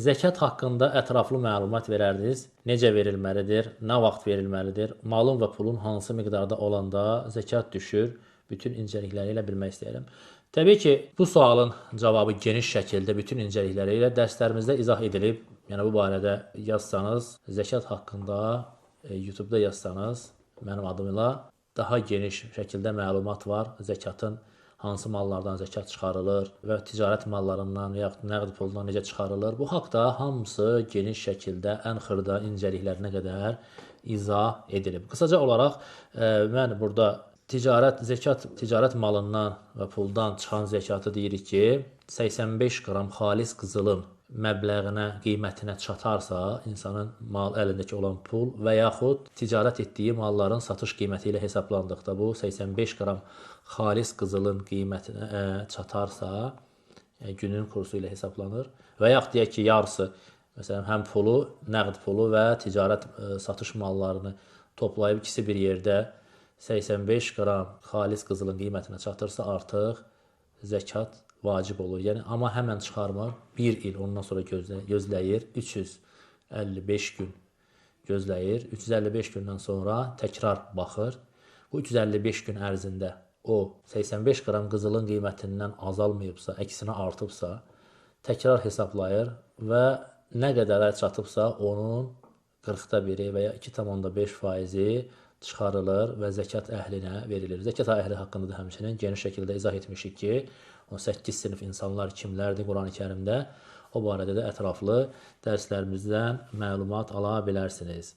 zəkat haqqında ətraflı məlumat verərdiniz. Necə verilməlidir, nə vaxt verilməlidir, malın və pulun hansı miqdarda olanda zəkat düşür, bütün incəlikləri ilə bilmək istəyirəm. Təbii ki, bu sualın cavabı geniş şəkildə bütün incəlikləri ilə dərslərimizdə izah edilib. Yəni, bu barədə yazsanız, zəkat haqqında YouTube-da yazsanız, mənim adımla daha geniş şəkildə məlumat var. Zəkatın hansı mallardan zəkat çıxarılır və ticarət mallarından və yaxud nəqd pulundan necə çıxarılır. Bu haqda hamısı geniş şəkildə ən xırda incəliklərinə qədər izah edilib. Qısaca olaraq mən burada ticarət malından və puldan çıxan zəkatı deyirik ki, 85 qram xalis qızılın məbləğinə, qiymətinə çatarsa, insanın əlindəki olan pul və yaxud ticarət etdiyi malların satış qiyməti ilə hesablandıqda bu 85 qram xalis qızılın qiymətinə çatarsa, günün kursu ilə hesablanır və yaxud deyək ki, yarısı, məsələn, həm pulu, nəqd pulu və ticarət satış mallarını toplayıb ikisi bir yerdə 85 qram xalis qızılın qiymətinə çatırsa, artıq zəkat vacib olur. Yəni, amma həmən çıxarmır, 1 il ondan sonra gözləyir, 355 gün gözləyir, 355 gündən sonra təkrar baxır. Bu 355 gün ərzində o 85 qram qızılın qiymətindən azalmayıbsa, əksinə artıbsa, təkrar hesablayır və nə qədərə çatıbsa, onun 40da biri və ya 2,5% çıxarılır və zəkat əhlinə verilir. Zəkat əhli haqqında da həmçinin geniş şəkildə izah etmişik ki, 18 sinif insanlar kimlərdir Qurani-Kərimdə? O barədə də ətraflı dərslərimizdən məlumat ala bilərsiniz.